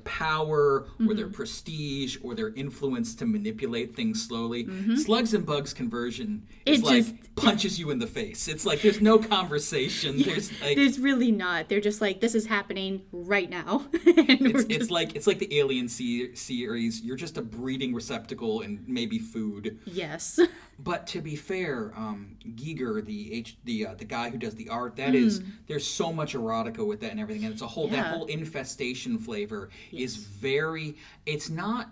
power or their prestige or their influence to manipulate things slowly. Slugs and Bugs Conversion is It like just- punches you in the face. It's like there's no conversation. There's really not. They're just like, this is happening right now. It's like the Alien series. You're just a breeding receptacle and maybe food. Yes. But to be fair, Giger, the guy who does the art, that is, there's so much erotica with that and everything, and it's that whole infestation flavor is very. It's not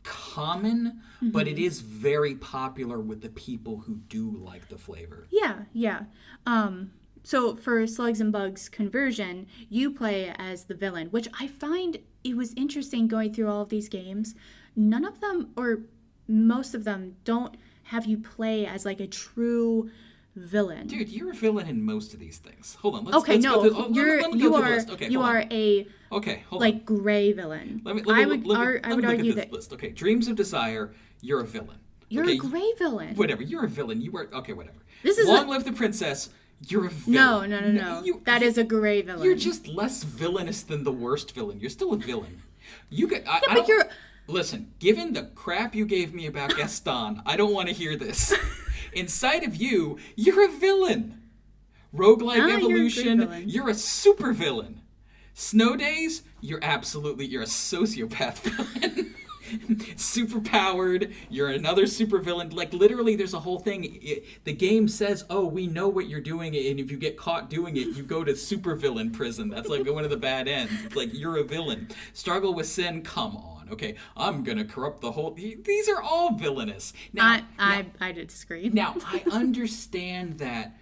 common, but it is very popular with the people who do like the flavor. Yeah. So for Slugs and Bugs Conversion, you play as the villain, which I find it was interesting going through all of these games. None of them, or most of them, don't have you play as like a true villain. Dude, you're a villain in most of these things. Hold on. Okay, let's no, go through, let me go through the list. Okay, you hold are on. a Okay, hold like on. gray villain. Let me I would look argue at this that list. Okay, Dreams of Desire, you're a villain. you're okay, a gray villain. Whatever, you're a villain. You are okay. Whatever. This is Long Live the Princess. You're a villain. No. That is a gray villain. You're just less villainous than the worst villain. You're still a villain. You get. I but don't, you're. Listen, given the crap you gave me about Gaston, I don't want to hear this. Inside of you, you're a villain. Roguelike Evolution, you're a super villain. Snow Days, you're a sociopath villain. Superpowered, you're another super villain. Like literally, there's a whole thing. The game says, "Oh, we know what you're doing, and if you get caught doing it, you go to super villain prison." That's like one of the bad ends. It's like you're a villain. Struggle with Sin, come on. Okay, I'm gonna corrupt the whole. These are all villainous. Now, I disagree. Now I understand that.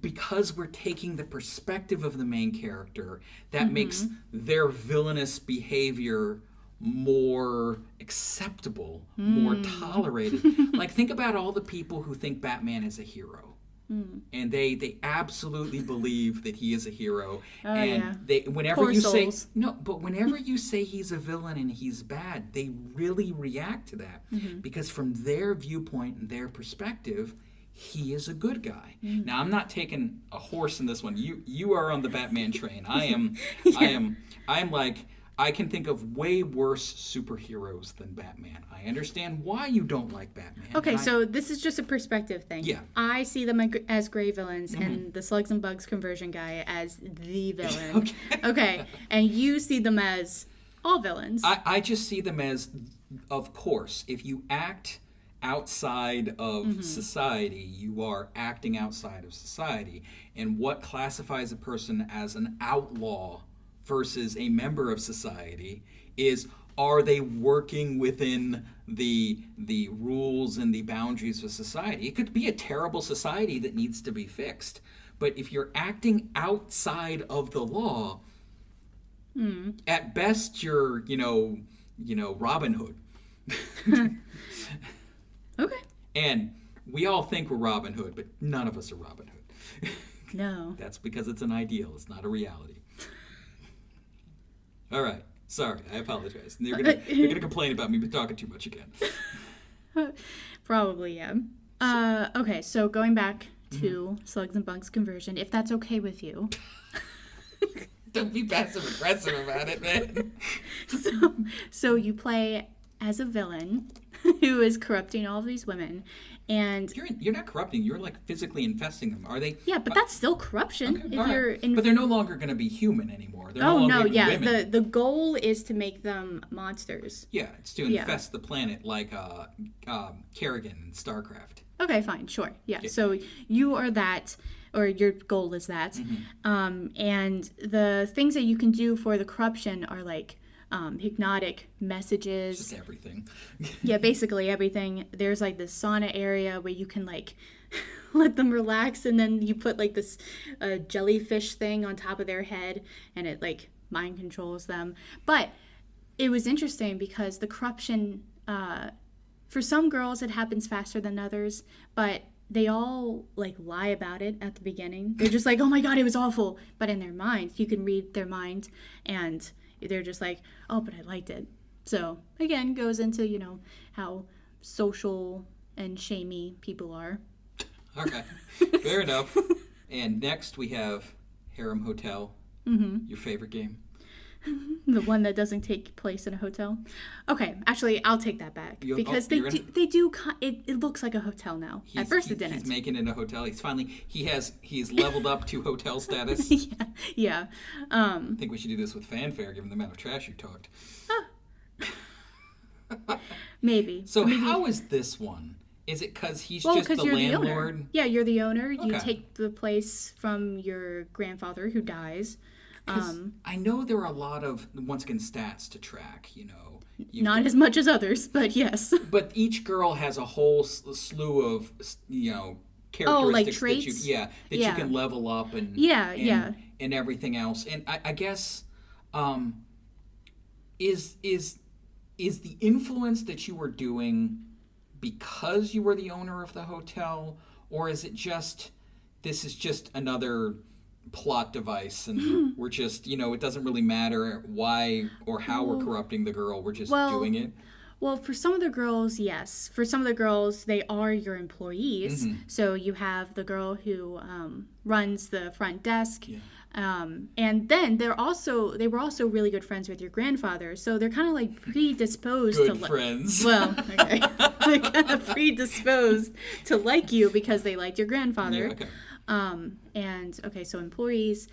Because we're taking the perspective of the main character, that makes their villainous behavior more acceptable, more tolerated. Like, think about all the people who think Batman is a hero. And they absolutely believe that he is a hero. Whenever Poor you souls. say whenever you say he's a villain and he's bad, they really react to that. Because from their viewpoint and their perspective, he is a good guy. Now, I'm not taking a horse in this one. You are on the Batman train. I am like, I can think of way worse superheroes than Batman. I understand why you don't like Batman. Okay, so this is just a perspective thing. Yeah. I see them as gray villains and the Slugs and Bugs Conversion guy as the villain. Okay, and you see them as all villains. I just see them as, of course, if you act outside of society, you are acting outside of society. And what classifies a person as an outlaw versus a member of society is, are they working within the rules and the boundaries of society? It could be a terrible society that needs to be fixed, but if you're acting outside of the law, at best you're Robin Hood. Okay. And we all think we're Robin Hood, but none of us are Robin Hood. No. That's because it's an ideal. It's not a reality. All right. Sorry. I apologize. They're gonna complain about me talking too much again. Probably, yeah. Okay, so going back to Slugs and Bugs conversion, if that's okay with you. Don't be passive aggressive about it, man. So you play as a villain who is corrupting all of these women, and you're not corrupting. You're like physically infesting them. Are they? Yeah, but that's still corruption. Okay, if you're but they're no longer going to be human anymore. They're women. The goal is to make them monsters. Yeah, it's to infest the planet like Karryn in StarCraft. Okay, fine, sure. Yeah, okay. So you are that, or your goal is that. Mm-hmm. And the things that you can do for the corruption are like hypnotic messages. Just everything. Yeah, basically everything. There's like this sauna area where you can like let them relax, and then you put like this jellyfish thing on top of their head, and it like mind controls them. But it was interesting because the corruption... for some girls, it happens faster than others, but they all like lie about it at the beginning. They're just like, "Oh my God, it was awful!" But in their mind, you can read their mind, and they're just like, "Oh, but I liked it." So again, goes into how social and shamey people are. All right, fair enough. And next we have Harem Hotel. Your favorite game. The one that doesn't take place in a hotel. Okay, actually, I'll take that back because they do. It looks like a hotel now. At first, it didn't. He's making it a hotel. He's leveled up to hotel status. Yeah. I think we should do this with fanfare, given the amount of trash you talked. Maybe. So how is this one? Is it because he's just the landlord? Yeah, you're the owner. Okay. You take the place from your grandfather who dies. I know there are a lot of, once again, stats to track, Not as much as others, but yes. But each girl has a whole slew of, characteristics like traits? that you can level up and everything else. And I guess, is the influence that you were doing because you were the owner of the hotel, or is it just, this is just another plot device, and we're just, it doesn't really matter why or how we're corrupting the girl, we're just doing it? Well, for some of the girls, yes. For some of the girls, they are your employees. Mm-hmm. So you have the girl who runs the front desk. Yeah. And then they were also really good friends with your grandfather. So they're kind of like predisposed to friends. Well, okay. They're kind of predisposed to like you because they liked your grandfather. Yeah, okay. So employees.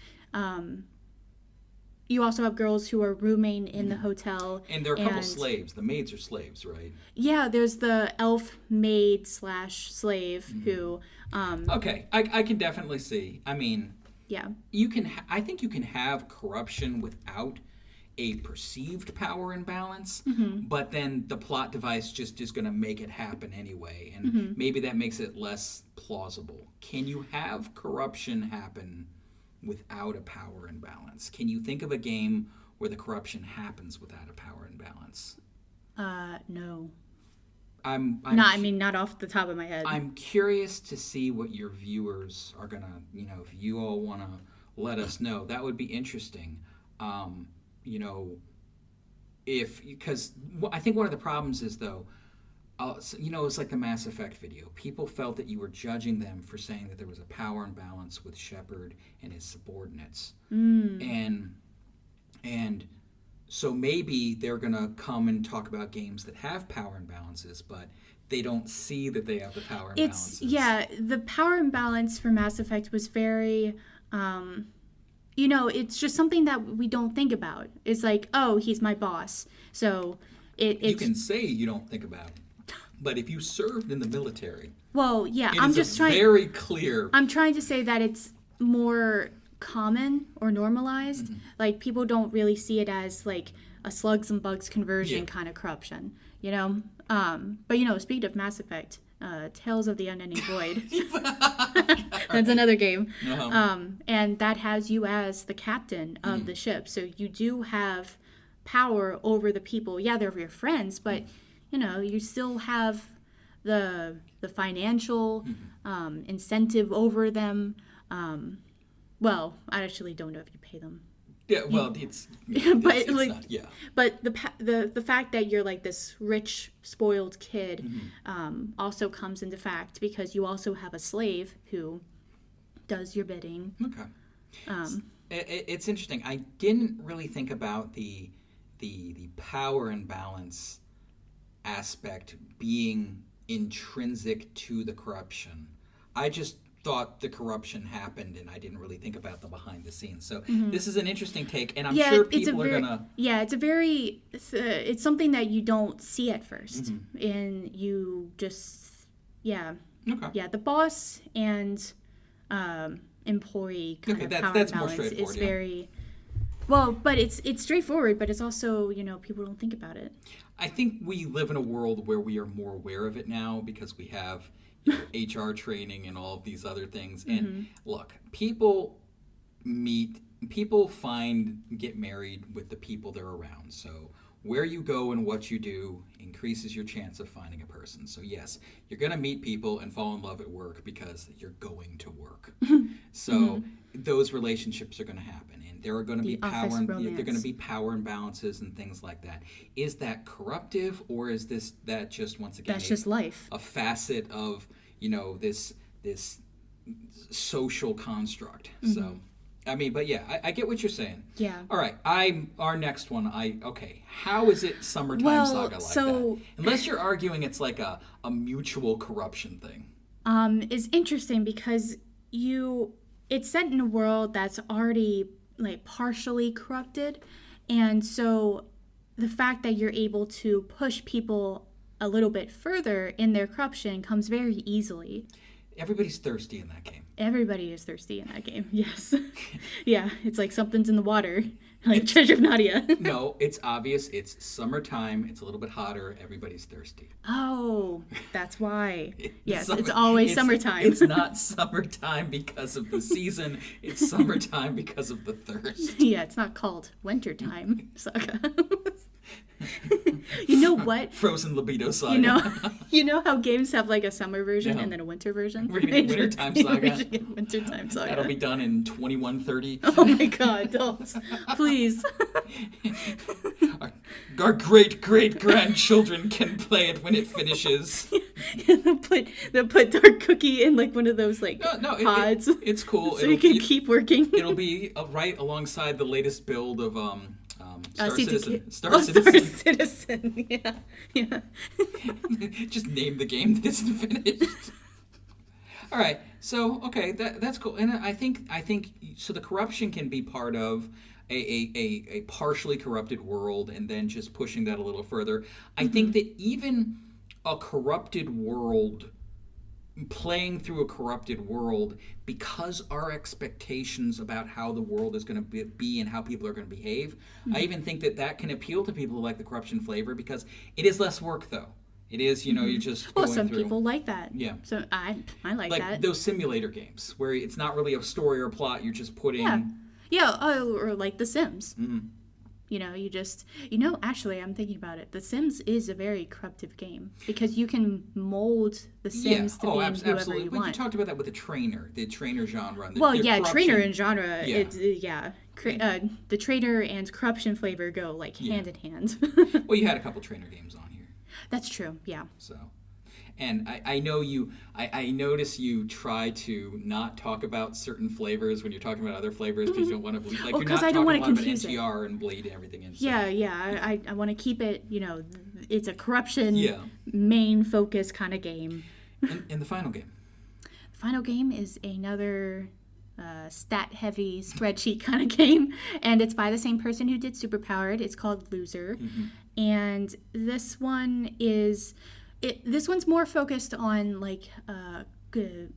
You also have girls who are rooming in the hotel. And there are a couple slaves. The maids are slaves, right? Yeah, there's the elf maid / slave who... okay, I can definitely see. I mean... Yeah. I think you can have corruption without a perceived power imbalance, but then the plot device just is going to make it happen anyway. And maybe that makes it less plausible. Can you have corruption happen without a power imbalance? Can you think of a game where the corruption happens without a power imbalance? No. Not off the top of my head. I'm curious to see what your viewers are gonna, if you all want to let us know, that would be interesting. Because I think one of the problems is though, it's like the Mass Effect video. People felt that you were judging them for saying that there was a power imbalance with Shepard and his subordinates. And so maybe they're going to come and talk about games that have power imbalances, but they don't see that they have the power imbalances. The power imbalance for Mass Effect was very... it's just something that we don't think about. It's like, oh, he's my boss. So you can say you don't think about it. But if you served in the military, well, yeah, very clear. I'm trying to say that it's more common or normalized. Like people don't really see it as like a slugs and bugs conversion kind of corruption, But speaking of Mass Effect, Tales of the Unending Void, that's another game, and that has you as the captain of the ship. So you do have power over the people. Yeah, they're your friends, but you still have the financial incentive over them. Well, I actually don't know if you pay them. Yeah, well, it's but it's like, not, yeah. but the fact that you're like this rich, spoiled kid also comes into fact because you also have a slave who does your bidding. Okay. It's interesting. I didn't really think about the power and balance aspect being intrinsic to the corruption. I just thought the corruption happened, and I didn't really think about the behind the scenes. So this is an interesting take, and I'm sure people are gonna. Yeah, it's something that you don't see at first, and you just the boss and employee kind of power that's balance more straightforward, is very well, but it's straightforward, but it's also people don't think about it. I think we live in a world where we are more aware of it now because we have HR training and all of these other things. And look, people get married with the people they're around. So where you go and what you do increases your chance of finding a person. So yes, you're going to meet people and fall in love at work because you're going to work. So those relationships are going to happen. There are going to be power and they're going to be power imbalances and things like that. Is that corruptive, or is that just once again that's just life, a facet of this social construct? So I mean, but yeah, I get what you're saying. Yeah. All right, our next one. How is it Summertime Saga like that? Unless you're arguing it's like a mutual corruption thing. Is interesting because it's set in a world that's already like partially corrupted, and so the fact that you're able to push people a little bit further in their corruption comes very easily. Everybody's thirsty in that game. Everybody is thirsty in that game. Yes. Yeah, it's like something's in the water, like Treasure of Nadia. No, it's obvious. It's summertime. It's a little bit hotter. Everybody's thirsty. Oh, that's why. Yes, it's always summertime. It's not summertime because of the season. It's summertime because of the thirst. Yeah, it's not called wintertime Saga. You know what? Frozen libido Saga. You know how games have like a summer version and then a winter version? We're going to get Wintertime Saga. We should get Wintertime Saga. That'll be done in 2130. Oh my god, don't. Please. Our great-great-grandchildren can play it when it finishes. They'll put Dark Cookie in like one of those like pods. It's cool. So you can keep working. It'll be right alongside the latest build of Star Citizen. Star Citizen. Yeah. Just name the game that isn't finished. All right. So okay, that's cool. And I think so. The corruption can be part of a partially corrupted world, and then just pushing that a little further. I think that even a corrupted world, playing through a corrupted world, because our expectations about how the world is going to be and how people are going to behave, I even think that can appeal to people who like the corruption flavor, because it is less work, though. It is, you're just going some through. people like that. Yeah. So I like that. Like those simulator games where it's not really a story or plot, you're just putting... Yeah, or like The Sims. You just... actually, I'm thinking about it. The Sims is a very corruptive game because you can mold the Sims to be whoever absolutely. you But want. you talked about that with the trainer genre. And trainer and genre. Yeah. The trainer and corruption flavor go like hand in hand. Well, you had a couple trainer games on here. That's true, yeah. So, and I know I notice you try to not talk about certain flavors when you're talking about other flavors because you don't want to bleed. Like, you're not talking about NTR and bleed everything in. So. Yeah. I want to keep it, it's a corruption main focus kind of game. And the final game? The final game is another stat-heavy spreadsheet kind of game, and it's by the same person who did Superpowered. It's called Loser. And this one is... This one's more focused on like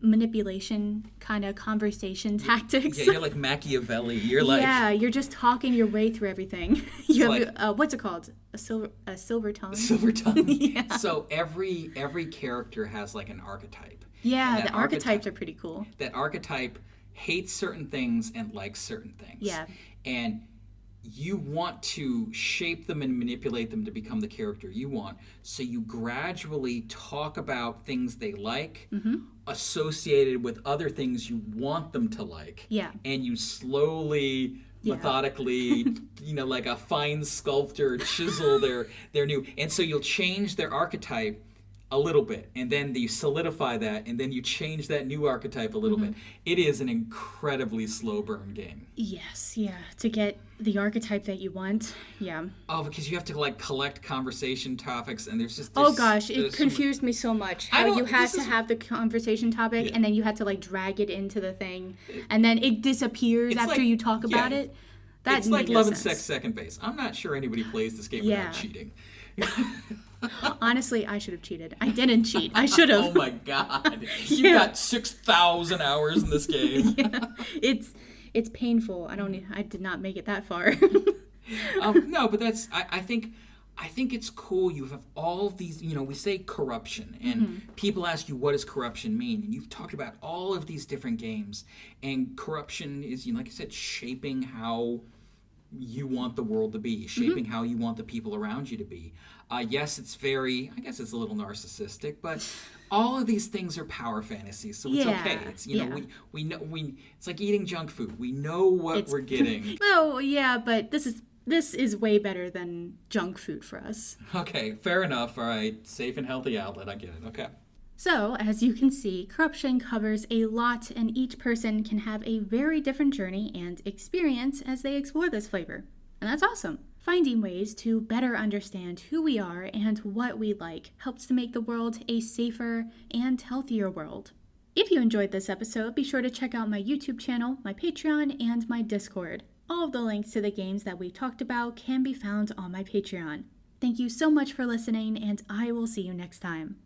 manipulation kind of conversation tactics. Yeah, you're like Machiavelli. You're just talking your way through everything. You have what's it called? A silver tongue. Silver tongue. Yeah. So every character has like an archetype. Yeah, the archetypes are pretty cool. That archetype hates certain things and likes certain things. Yeah. And you want to shape them and manipulate them to become the character you want. So you gradually talk about things they like, associated with other things you want them to like. Yeah. And you slowly methodically, like a fine sculptor chisel their new. And so you'll change their archetype a little bit, and then you solidify that, and then you change that new archetype a little bit. It is an incredibly slow burn game. Yes, yeah. To get the archetype that you want, yeah. Oh, because you have to like collect conversation topics, and there's oh gosh, it confused me so much. How you had to have the conversation topic, and then you had to like drag it into the thing, and then it disappears after you talk about it. It's like Love and Sex Second Base. I'm not sure anybody plays this game without cheating. Honestly, I should have cheated. I didn't cheat. I should have. Oh my god. You got 6,000 hours in this game. It's painful. I did not make it that far. No, but that's I think it's cool. You have all of these, we say corruption, and people ask you, what does corruption mean? And you've talked about all of these different games, and corruption is, like I said, shaping how you want the world to be, shaping how you want the people around you to be. Yes, it's I guess it's a little narcissistic, but all of these things are power fantasies, so it's okay. It's we know it's like eating junk food. We know what we're getting. Oh yeah, but this is way better than junk food for us. Okay, fair enough. All right, safe and healthy outlet. I get it. Okay. So, as you can see, corruption covers a lot, and each person can have a very different journey and experience as they explore this flavor. And that's awesome. Finding ways to better understand who we are and what we like helps to make the world a safer and healthier world. If you enjoyed this episode, be sure to check out my YouTube channel, my Patreon, and my Discord. All of the links to the games that we talked about can be found on my Patreon. Thank you so much for listening, and I will see you next time.